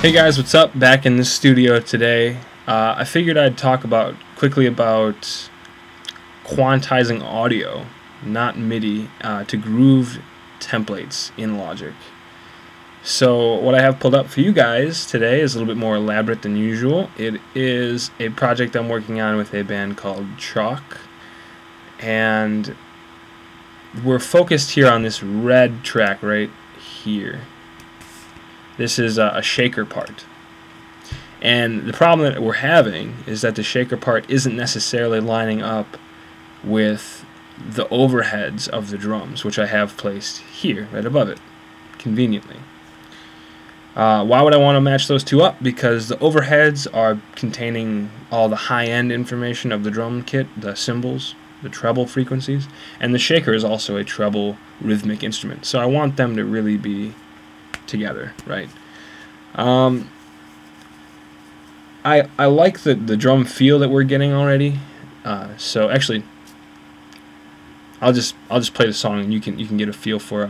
Hey guys, what's up? Back in the studio today. I figured I'd talk quickly about quantizing audio, not MIDI, to groove templates in Logic. So what I have pulled up for you guys today is a little bit more elaborate than usual. It is a project I'm working on with a band called Chalk, and we're focused here on this red track right here. This is a shaker part. And the problem that we're having is that the shaker part isn't necessarily lining up with the overheads of the drums, which I have placed here, right above it, conveniently. Why would I want to match those two up? Because the overheads are containing all the high-end information of the drum kit, the cymbals, the treble frequencies, and the shaker is also a treble rhythmic instrument. So I want them to really be together, right? I like the drum feel that we're getting already. So actually, I'll just play the song and you can get a feel for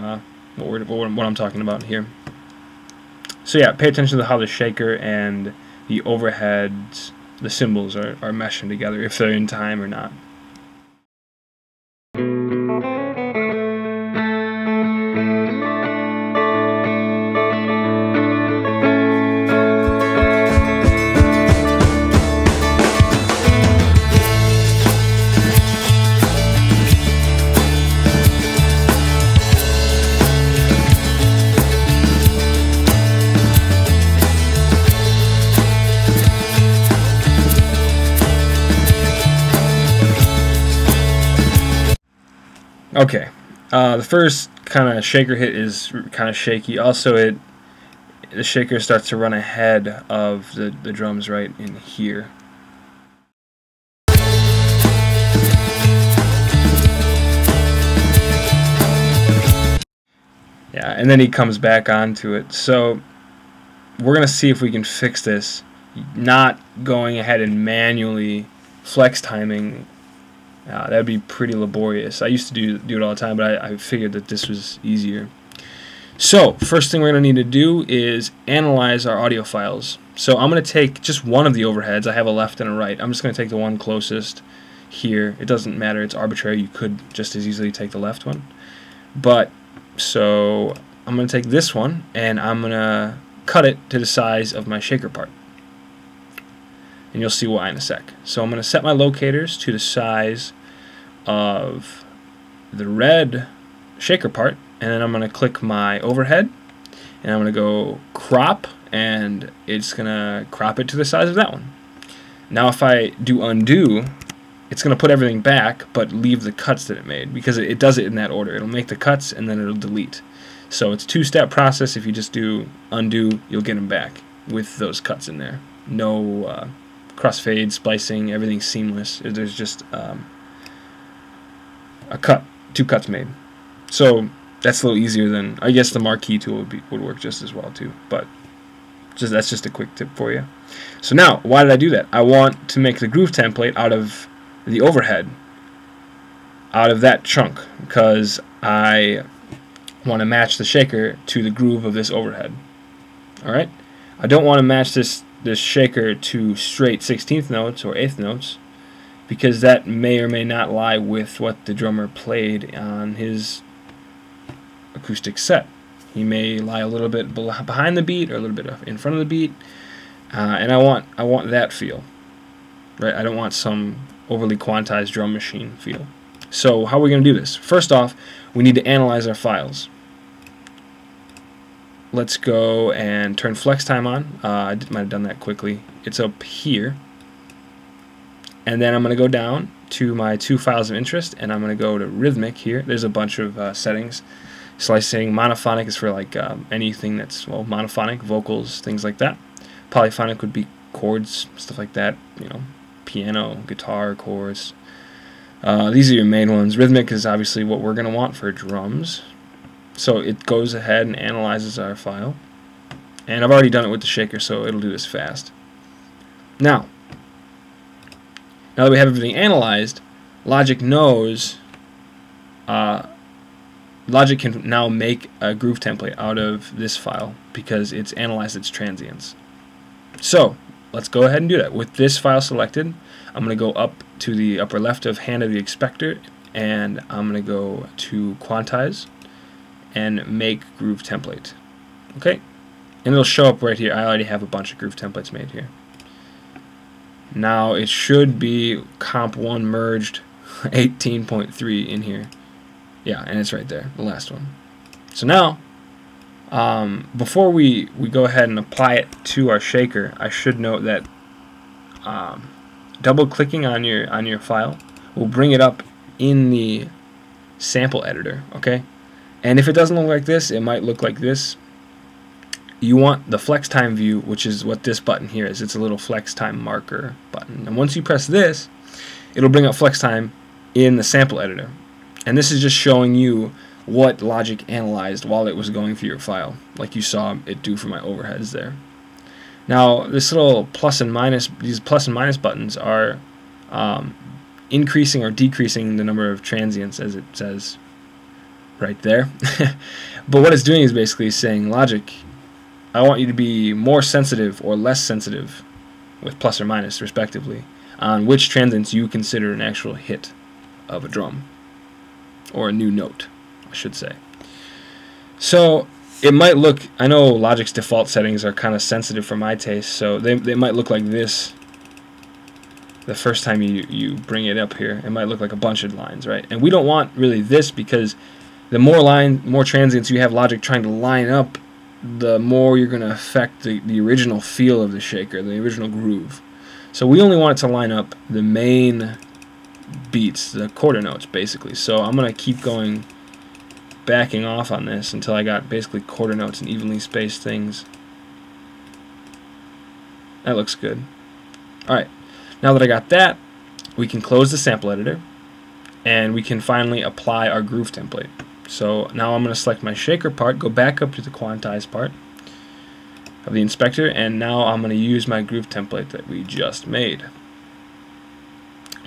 what I'm talking about here. So yeah, pay attention to how the shaker and the overheads, the cymbals are meshing together, if they're in time or not. Okay, the first kind of shaker hit is kind of shaky. Also, the shaker starts to run ahead of the drums right in here. Yeah, and then he comes back onto it. So we're going to see if we can fix this, not going ahead and manually flex timing. That'd be pretty laborious. I used to do it all the time, but I figured that this was easier. So first thing we're going to need to do is analyze our audio files. So I'm going to take just one of the overheads. I have a left and a right. I'm just going to take the one closest here. It doesn't matter. It's arbitrary. You could just as easily take the left one. But so I'm going to take this one and I'm going to cut it to the size of my shaker part. And you'll see why in a sec. So I'm going to set my locators to the size of the red shaker part, and then I'm going to click my overhead, and I'm going to go crop, and it's going to crop it to the size of that one. Now if I do undo, it's going to put everything back, but leave the cuts that it made, because it does it in that order. It'll make the cuts, and then it'll delete. So it's a two-step process. If you just do undo, you'll get them back with those cuts in there. No crossfade, splicing, everything's seamless. There's just two cuts made. So that's a little easier than, I guess the marquee tool would work just as well too. But that's just a quick tip for you. So now, why did I do that? I want to make the groove template out of the overhead, out of that chunk, because I want to match the shaker to the groove of this overhead. All right. I don't want to match this shaker to straight 16th notes or 8th notes, because that may or may not lie with what the drummer played on his acoustic set. He may lie a little bit behind the beat or a little bit in front of the beat, and I want that feel, right? I don't want some overly quantized drum machine feel. So how are we going to do this? First off, we need to analyze our files. Let's go and turn Flextime on. I might have done that quickly. It's up here. And then I'm going to go down to my two files of interest, and I'm going to go to rhythmic here. There's a bunch of settings. Slicing, monophonic is for like anything that's, well, monophonic, vocals, things like that. Polyphonic would be chords, stuff like that, you know, piano, guitar, chords. These are your main ones. Rhythmic is obviously what we're going to want for drums. So it goes ahead and analyzes our file. And I've already done it with the shaker, so it'll do this fast. Now that we have everything analyzed, Logic knows, can now make a groove template out of this file because it's analyzed its transients. So let's go ahead and do that. With this file selected, I'm going to go up to the upper left of hand of the expector, and I'm going to go to Quantize and make groove template. Okay, and it'll show up right here. I already have a bunch of groove templates made here. Now it should be comp1 merged 18.3 in here. Yeah, and it's right there, the last one. So now, before we go ahead and apply it to our shaker, I should note that double-clicking on your file will bring it up in the sample editor. Okay, and if it doesn't look like this, it might look like this. You want the Flextime view, which is what this button here is. It's a little Flextime marker button. And once you press this, it'll bring up Flextime in the sample editor. And this is just showing you what Logic analyzed while it was going through your file, like you saw it do for my overheads there. Now, this little plus and minus, these plus and minus buttons are increasing or decreasing the number of transients, as it says right there. But what it's doing is basically saying, Logic, I want you to be more sensitive or less sensitive, with plus or minus respectively, on which transients you consider an actual hit of a drum, or a new note, I should say. So it might look, I know Logic's default settings are kind of sensitive for my taste, so they might look like this the first time you bring it up here. It might look like a bunch of lines, right? And we don't want really this, because the more transients you have Logic trying to line up, the more you're going to affect the original feel of the shaker, the original groove. So we only want it to line up the main beats, the quarter notes, basically. So I'm going to keep going, backing off on this until I got basically quarter notes and evenly spaced things. That looks good. Alright, now that I got that, we can close the sample editor, and we can finally apply our groove template. So now I'm going to select my shaker part, go back up to the quantize part of the inspector, and now I'm going to use my groove template that we just made.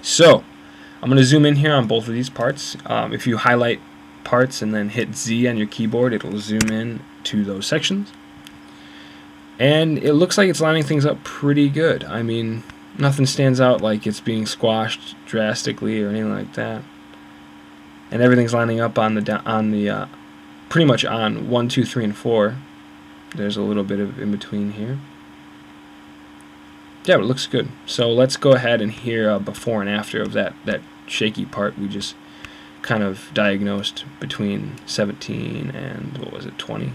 So I'm going to zoom in here on both of these parts. If you highlight parts and then hit Z on your keyboard, it'll zoom in to those sections. And it looks like it's lining things up pretty good. I mean, nothing stands out like it's being squashed drastically or anything like that. And everything's lining up on the pretty much on 1, 2, 3, and 4. There's a little bit of in between here. Yeah, but it looks good. So let's go ahead and hear a before and after of that shaky part we just kind of diagnosed between 17 and, what was it, 20?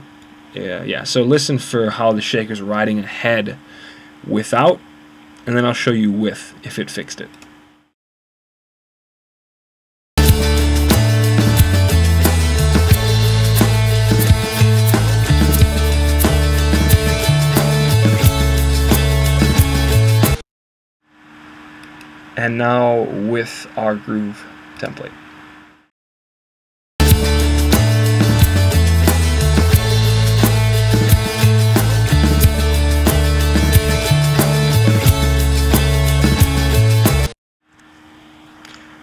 Yeah. So listen for how the shaker's riding ahead without, and then I'll show you with if it fixed it. And now with our groove template.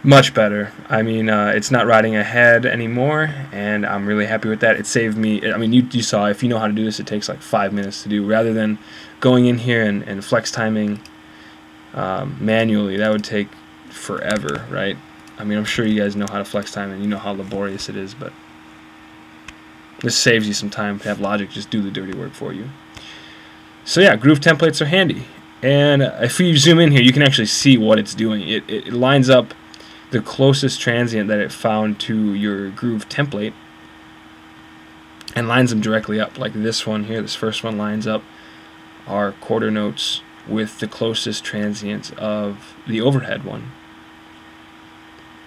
Much better. I mean, it's not riding ahead anymore, and I'm really happy with that. It saved me, I mean, you saw, if you know how to do this, it takes like 5 minutes to do, rather than going in here and flex timing manually. That would take forever, right? I mean, I'm sure you guys know how to flex time and you know how laborious it is, but this saves you some time to have Logic just do the dirty work for you. So yeah, groove templates are handy, and if you zoom in here, you can actually see what it's doing. It lines up the closest transient that it found to your groove template and lines them directly up, like this one here. This first one lines up our quarter notes with the closest transients of the overhead one.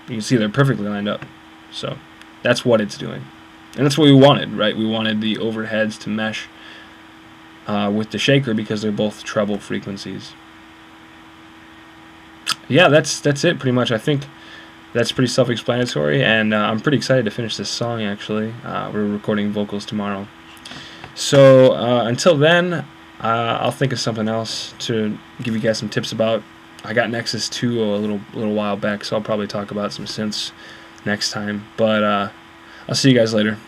You can see they're perfectly lined up. So that's what it's doing. And that's what we wanted, right? We wanted the overheads to mesh with the shaker because they're both treble frequencies. Yeah, that's it pretty much. I think that's pretty self-explanatory, and I'm pretty excited to finish this song, actually. We're recording vocals tomorrow. So until then, I'll think of something else to give you guys some tips about. I got Nexus 2 a little while back, so I'll probably talk about some synths next time. But I'll see you guys later.